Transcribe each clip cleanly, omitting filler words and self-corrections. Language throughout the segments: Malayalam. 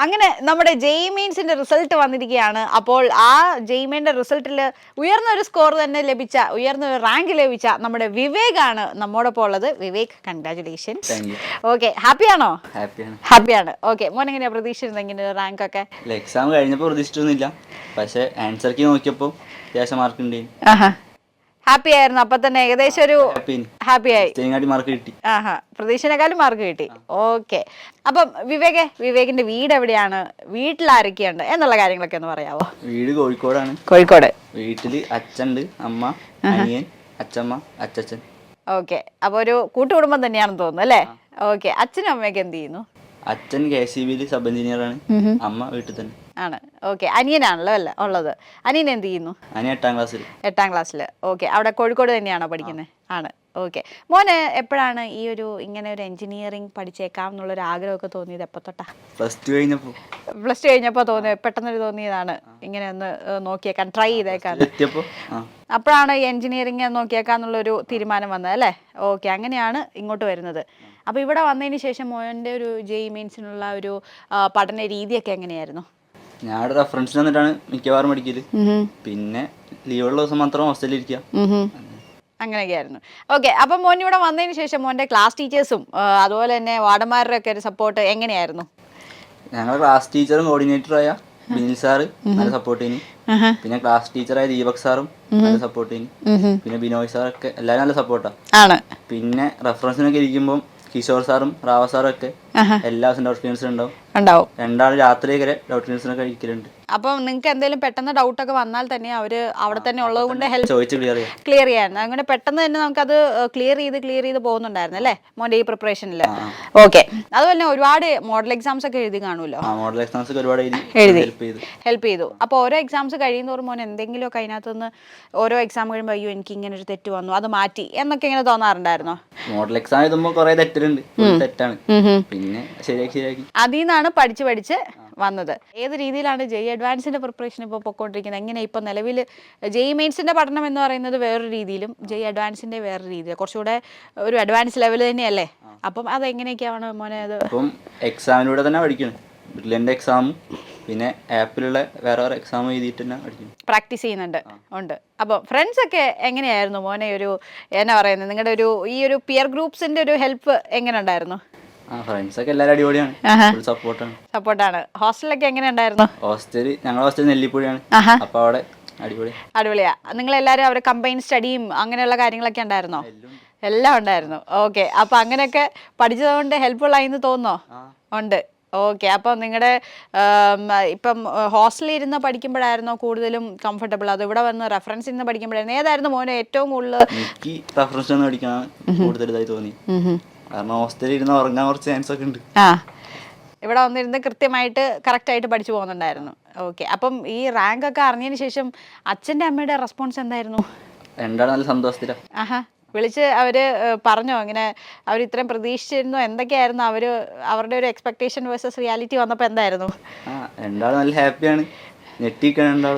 അങ്ങനെ നമ്മുടെ ജെഇ മെയിൻസിന്റെ റിസൾട്ട് വന്നിരിക്കുകയാണ്. അപ്പോൾ ആ ജെഇ മെയിൻ്റെ റിസൾട്ടിൽ ഉയർന്ന ഒരു സ്കോർ തന്നെ ലഭിച്ച, ഉയർന്ന ഒരു റാങ്ക് ലഭിച്ച നമ്മുടെ വിവേക് ആണ് നമ്മോടൊപ്പം ഉള്ളത്. വിവേക്, കൺഗ്രാറ്റുലേഷൻസ്. ഓക്കെ, ഹാപ്പിയാണോ? ഹാപ്പിയാണ്. ഓക്കെ, മോൻ എങ്ങനെയാ പ്രതീക്ഷിച്ചിരുന്നത് ഇങ്ങനെ ഒരു റാങ്ക് ഒക്കെ? എക്സാം കഴിഞ്ഞപ്പോൾ പ്രതീക്ഷിച്ചൊന്നുമില്ല, പക്ഷേ ആൻസർ കീ നോക്കിയപ്പോൾ അത്യാവശ്യം മാർക്ക് ഉണ്ട്. ഹാപ്പി ആയിരുന്നു അപ്പൊ തന്നെ? ഏകദേശം ഒരു ഹാപ്പി ആയി, മാർക്ക് കിട്ടി. പ്രതീക്ഷനേക്കാളും മാർക്ക് കിട്ടി. ഓക്കെ, അപ്പം വിവേകിന്റെ വീട് എവിടെയാണ്, വീട്ടിൽ ആരൊക്കെയുണ്ട് എന്നുള്ള കാര്യങ്ങളൊക്കെ ഒന്ന് പറയാവോ? വീട് കോഴിക്കോടാണ്. കോഴിക്കോട്. വീട്ടില് അച്ഛനുണ്ട്, അമ്മ, അനിയൻ, അച്ഛമ്മ, അച്ഛൻ. ഓക്കെ, അപ്പൊ ഒരു കൂട്ടുകുടുംബം തന്നെയാണെന്ന് തോന്നുന്നു അല്ലേ? ഓക്കെ, അച്ഛനും അമ്മയൊക്കെ എന്ത് ചെയ്യുന്നു? അച്ഛൻ KCBയിൽ സബ് എഞ്ചിനീയർ ആണ്, അമ്മ വീട്ടിൽ തന്നെ ആണ്. ഓക്കെ, അനിയനാണല്ലോ അല്ലേ ഉള്ളത്? അനിയൻ എന്ത് ചെയ്യുന്നു? അനിയൻ 8ാം ക്ലാസ്സിൽ. 8ാം ക്ലാസ്സിൽ. ഓക്കെ, അവിടെ കോഴിക്കോട് തന്നെയാണോ പഠിക്കുന്നത്? ആണ്. ഓക്കെ, മോന് എപ്പോഴാണ് ഈ ഒരു ഇങ്ങനെ ഒരു എഞ്ചിനീയറിംഗ് പഠിച്ചേക്കാം എന്നുള്ളൊരു ആഗ്രഹമൊക്കെ തോന്നിയത്? എപ്പോൾ തൊട്ടാ? പ്ലസ് ടു കഴിഞ്ഞപ്പോൾ തോന്നിയത്? പെട്ടെന്നൊരു തോന്നിയതാണ് ഇങ്ങനെ ഒന്ന് നോക്കിയേക്കാൻ, ട്രൈ ചെയ്തേക്കാൻ? അപ്പോഴാണ് ഈ എഞ്ചിനീയറിംഗ് നോക്കിയേക്കാന്നുള്ളൊരു തീരുമാനം വന്നത് അല്ലേ? ഓക്കെ, അങ്ങനെയാണ് ഇങ്ങോട്ട് വരുന്നത്. അപ്പോൾ ഇവിടെ വന്നതിന് ശേഷം മോൻ്റെ ഒരു ജെഇ മെയിൻസിനുള്ള ഒരു പഠന രീതിയൊക്കെ എങ്ങനെയായിരുന്നു? ഞാൻ റെഫറൻസിന് വന്നിട്ടാണ് മിക്കവാറും പഠിക്കല്. പിന്നെ ലീവുള്ള ദിവസം മാത്രം ഹോസ്റ്റലിൽ ഇരിക്കുക, അങ്ങനെയൊക്കെയായിരുന്നു. ഓക്കെ, അപ്പം മോൻ ഇവിടെ വന്നതിന് ശേഷം മോൻ്റെ ക്ലാസ് ടീച്ചേഴ്സും അതുപോലെ തന്നെ വാർഡന്മാരുടെ ഒക്കെ ഒരു സപ്പോർട്ട് എങ്ങനെയായിരുന്നു? ഞങ്ങളുടെ ക്ലാസ് ടീച്ചറും കോർഡിനേറ്ററായ ബിനിൽ സാറ് നല്ല സപ്പോർട്ട് ചെയ്നി. പിന്നെ ക്ലാസ് ടീച്ചറായ ദീപക് സാറും നല്ല സപ്പോർട്ട് ചെയ്നി. പിന്നെ ബിനോയ് സാറൊക്കെ എല്ലാവരും നല്ല സപ്പോർട്ടാണ്. പിന്നെ റെഫറൻസിനൊക്കെ ഇരിക്കുമ്പോൾ കിഷോർ സാറും റാവ സാറും ഒക്കെ എല്ലാ ദിവസവും ഡൗട്ട് ക്ലിയർസിനും ഉണ്ടാവും. രണ്ടാൾ രാത്രി വരെ ഡൗട്ട് ക്ലിയർസിനൊക്കെ കഴിക്കലുണ്ട്. അപ്പം നിങ്ങൾക്ക് എന്തെങ്കിലും പെട്ടെന്ന് ഡൗട്ടൊക്കെ വന്നാൽ തന്നെ അവർ അവിടെ തന്നെ ഉള്ളത് കൊണ്ട് ചോദിച്ച് ക്ലിയർ ചെയ്യാൻ അങ്ങനെ പെട്ടെന്ന് തന്നെ നമുക്കത് ക്ലിയർ ചെയ്ത് പോകുന്നുണ്ടായിരുന്നു അല്ലേ മോൻ്റെ ഈ പ്രിപ്പറേഷനിൽ? ഓക്കെ, അതുപോലെ തന്നെ ഒരുപാട് മോഡൽ എക്സാംസ് ഒക്കെ എഴുതി കാണുമല്ലോ? മോഡൽ എക്സാംസ് ഒരുപാട് ഹെൽപ്പ് ചെയ്തു. അപ്പോൾ ഓരോ എക്സാംസ് കഴിയുന്നതോറും മോൻ എന്തെങ്കിലുമൊക്കെ അതിനകത്ത് നിന്ന് ഓരോ എക്സാം കഴിയുമ്പോൾ അയ്യോ എനിക്ക് ഇങ്ങനെ ഒരു തെറ്റ് വന്നു, അത് മാറ്റി എന്നൊക്കെ ഇങ്ങനെ തോന്നാറുണ്ടായിരുന്നോ? മോഡൽ എക്സാം എഴുതുമ്പോൾ കുറേ തെറ്റുണ്ട്, തെറ്റാണ്, പിന്നെ ശരിയാക്കി അതിൽ നിന്നാണ് പഠിച്ച് വന്നത്. ഏത് രീതിയിലാണ് ജെഇ അഡ്വാൻസിന്റെ പ്രിപ്പറേഷൻ ഇപ്പോൾ പൊയ്ക്കൊണ്ടിരിക്കുന്നത്? എങ്ങനെ ഇപ്പം നിലവിൽ ജെഇ മെയിൻസിന്റെ പഠനം എന്ന് പറയുന്നത് വേറൊരു രീതിയിലും ജെഇ അഡ്വാൻസിന്റെ വേറൊരു രീതിയിലും കുറച്ചുകൂടെ ഒരു അഡ്വാൻസ് ലെവൽ തന്നെയല്ലേ? അപ്പം അതെങ്ങനെയൊക്കെയാണ് മോനെ? അത് അപ്പം എക്സാമിലൂടെ തന്നെ പഠിക്കണം. ബ്രില്യൻ്റ് എക്സാമും പിന്നെ ആപ്പിലുള്ള വേറെ എക്സാം എഴുതിയിട്ട് തന്നെ പഠിക്കണം, പ്രാക്ടീസ് ചെയ്യുന്നുണ്ട്. ഉണ്ട്. അപ്പോൾ ഫ്രണ്ട്സ് ഒക്കെ എങ്ങനെയായിരുന്നു മോനെ? ഒരു എന്നാ പറയുന്നത്, നിങ്ങളുടെ ഒരു ഈ ഒരു പിയർ ഗ്രൂപ്പ്സിന്റെ ഒരു ഹെൽപ്പ് എങ്ങനെ ഉണ്ടായിരുന്നു? ഫ്രണ്ട്സൊക്കെ എല്ലാവരും അടിപൊളിയാണ്, സപ്പോർട്ടാണ്. ഹോസ്റ്റലൊക്കെ എങ്ങനെ ഉണ്ടായിരുന്നു? ഞങ്ങളുടെ ഹോസ്റ്റൽ നെല്ലിപ്പുഴയാണ്, അപ്പോൾ അവിടെ അടിപൊളിയാ. നിങ്ങളെല്ലാവരും അവരെ കമ്പൈൻ സ്റ്റഡിയും അങ്ങനെയുള്ള കാര്യങ്ങളൊക്കെ ഉണ്ടായിരുന്നോ? എല്ലാം ഉണ്ടായിരുന്നു. ഓക്കെ, അപ്പോൾ അങ്ങനെയൊക്കെ പഠിച്ചതുകൊണ്ട് ഹെൽപ്ഫുൾ ആയിന്ന് തോന്നുന്നോ? ഉണ്ട്. ഓക്കെ, അപ്പോൾ നിങ്ങളുടെ ഇപ്പം ഹോസ്റ്റലിൽ ഇരുന്ന് പഠിക്കുമ്പോഴായിരുന്നോ കൂടുതലും കംഫർട്ടബിൾ, അത് ഇവിടെ വന്ന് റെഫറൻസ് ഇരുന്ന് പഠിക്കുമ്പോഴായിരുന്നു? ഏതായിരുന്നു മോനെ ഏറ്റവും കൂടുതൽ? എനിക്ക് റെഫറൻസ് പഠിക്കാൻ കൂടുതലായി തോന്നി, കാരണം ഹോസ്റ്റലിൽ ഇരുന്ന് ഉറങ്ങാൻ കുറച്ച് ചാൻസ് ഒക്കെ ഉണ്ട്. ഇവിടെ വന്നിരുന്ന് കൃത്യമായിട്ട് കറക്റ്റായിട്ട് പഠിച്ചു പോകുന്നുണ്ടായിരുന്നു. ഓക്കെ, അപ്പം ഈ റാങ്ക് ഒക്കെ അറിഞ്ഞതിന് ശേഷം അച്ഛൻ്റെ അമ്മയുടെ റെസ്പോൺസ് എന്തായിരുന്നു? രണ്ടാളും നല്ല സന്തോഷത്തിലാണ്. വിളിച്ച് അവര് പറഞ്ഞോ ഇങ്ങനെ അവർ ഇത്രയും പ്രതീക്ഷിച്ചിരുന്നോ? എന്തൊക്കെയായിരുന്നു അവരുടെ ഒരു എക്സ്പെക്ടേഷൻ വേഴ്സസ് റിയാലിറ്റി വന്നപ്പോൾ എന്തായിരുന്നു? രണ്ടാളും നല്ല ഹാപ്പിയാണ്, ഞെട്ടിക്കണം.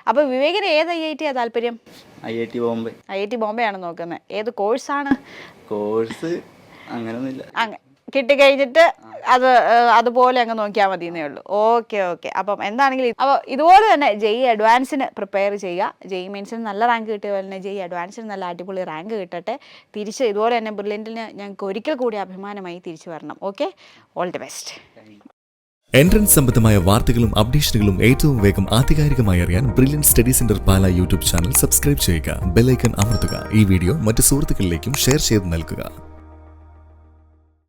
അപ്പൊ വിവേകിന് ഏത് IIT താല്പര്യം? IIT ബോംബെ ആണ് നോക്കുന്നത്. ഏത് കോഴ്സാണ്? കോഴ്സ് അങ്ങനെയൊന്നുമില്ല, കിട്ടിക്കഴിഞ്ഞിട്ട് അതുപോലെ അങ്ങ് നോക്കിയാൽ മതി എന്നേ ഉള്ളൂ. ഓക്കെ, അപ്പം എന്താണെങ്കിലും അപ്പോൾ ഇതുപോലെ തന്നെ ജെഇ അഡ്വാൻസിന് പ്രിപ്പയർ ചെയ്യുക. ജെഇ മെയിൻസിന് നല്ല റാങ്ക് കിട്ടിയ പോലെ തന്നെ ജെഇ അഡ്വാൻസിന് നല്ല അടിപൊളി റാങ്ക് കിട്ടട്ടെ. തിരിച്ച് ഇതുപോലെ തന്നെ ബ്രില്യൻറ്റിന് ഞങ്ങൾക്ക് ഒരിക്കൽ കൂടി അഭിമാനമായി തിരിച്ചു വരണം. Okay, all the best. Entrance സംബന്ധമായ വാർത്തകളും അപ്ഡേഷനുകളും ഏറ്റവും വേഗം ആധികാരികമായി അറിയാൻ ബ്രില്യൻറ്റ് സ്റ്റഡി സെന്റർ പാല യൂട്യൂബ് ചാനൽ സബ്സ്ക്രൈബ് ചെയ്യുക. ബെൽ ഐക്കൺ അമർത്തുക. ഈ വീഡിയോ മറ്റ് സുഹൃത്തുക്കളിലേക്കും ഷെയർ ചെയ്ത് നൽകുക.